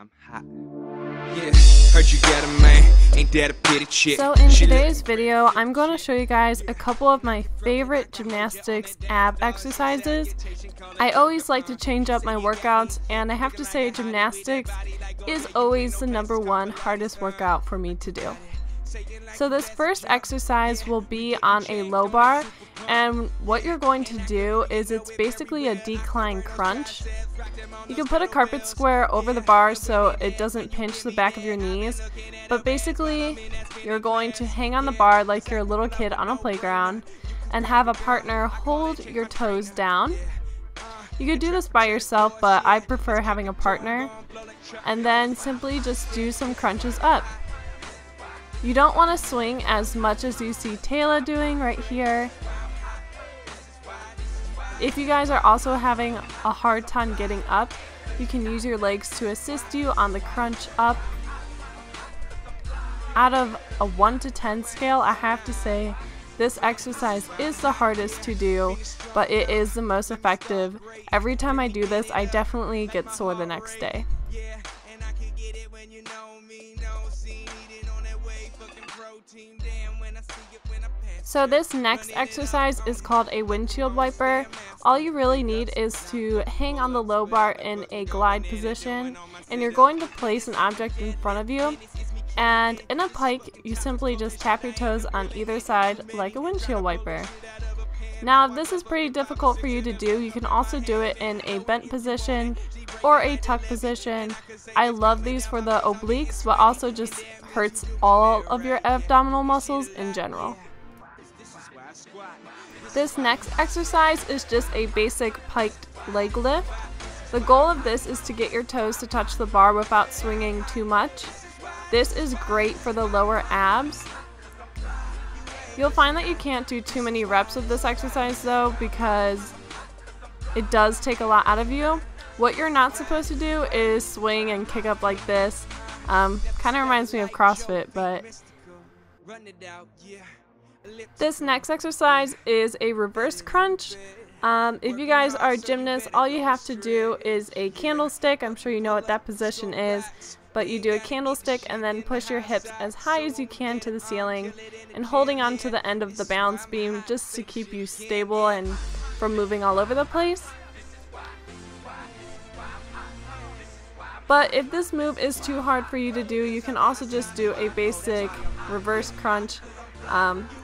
I'm hot. Yeah, heard you got a man, ain't that a pity chick? So in today's video, I'm going to show you guys a couple of my favorite gymnastics ab exercises. I always like to change up my workouts, and I have to say gymnastics is always the #1 hardest workout for me to do. So this first exercise will be on a low bar, and what you're going to do is it's basically a decline crunch. You can put a carpet square over the bar so it doesn't pinch the back of your knees, but basically you're going to hang on the bar like you're a little kid on a playground and have a partner hold your toes down. You could do this by yourself, but I prefer having a partner, and then simply just do some crunches up. You don't want to swing as much as you see Taylor doing right here. If you guys are also having a hard time getting up, you can use your legs to assist you on the crunch up. Out of a 1 to 10 scale, I have to say this exercise is the hardest to do, but it is the most effective. Every time I do this, I definitely get sore the next day. So this next exercise is called a windshield wiper. All you really need is to hang on the low bar in a glide position, and you're going to place an object in front of you, and in a pike you simply just tap your toes on either side like a windshield wiper. Now if this is pretty difficult for you to do, you can also do it in a bent position or a tuck position. I love these for the obliques, but also just hurts all of your abdominal muscles in general. This next exercise is just a basic piked leg lift. The goal of this is to get your toes to touch the bar without swinging too much. This is great for the lower abs. You'll find that you can't do too many reps of this exercise though, because it does take a lot out of you. What you're not supposed to do is swing and kick up like this. Kind of reminds me of CrossFit, but this next exercise is a reverse crunch. If you guys are gymnasts, all you have to do is a candlestick. I'm sure you know what that position is, but you do a candlestick and then push your hips as high as you can to the ceiling and holding on to the end of the balance beam just to keep you stable and from moving all over the place. But if this move is too hard for you to do, you can also just do a basic reverse crunch.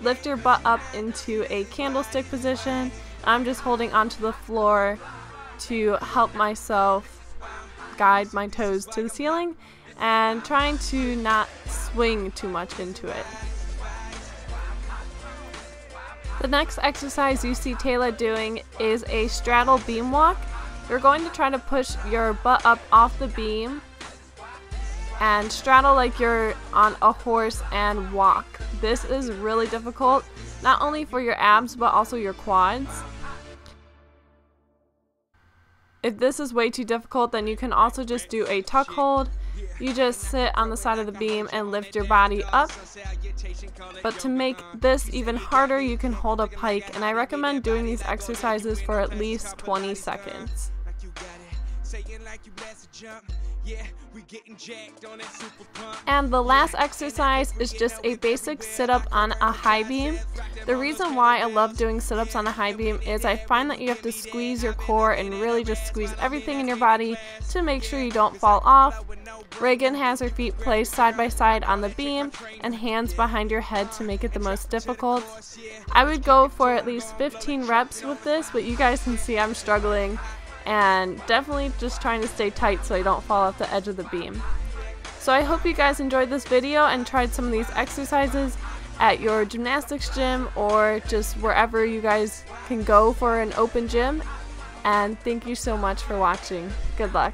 Lift your butt up into a candlestick position. I'm just holding onto the floor to help myself guide my toes to the ceiling and trying to not swing too much into it. The next exercise you see Taylor doing is a straddle beam walk. You're going to try to push your butt up off the beam and straddle like you're on a horse and walk. This is really difficult, not only for your abs but also your quads. If this is way too difficult, then you can also just do a tuck hold. You just sit on the side of the beam and lift your body up. But to make this even harder, you can hold a pike, and I recommend doing these exercises for at least 20 seconds. And the last exercise is just a basic sit-up on a high beam. The reason why I love doing sit-ups on a high beam is I find that you have to squeeze your core and really just squeeze everything in your body to make sure you don't fall off. Reagan has her feet placed side by side on the beam and hands behind your head to make it the most difficult. I would go for at least 15 reps with this, but you guys can see I'm struggling and definitely just trying to stay tight so I don't fall off the edge of the beam. So I hope you guys enjoyed this video and tried some of these exercises at your gymnastics gym or just wherever you guys can go for an open gym. And thank you so much for watching. Good luck.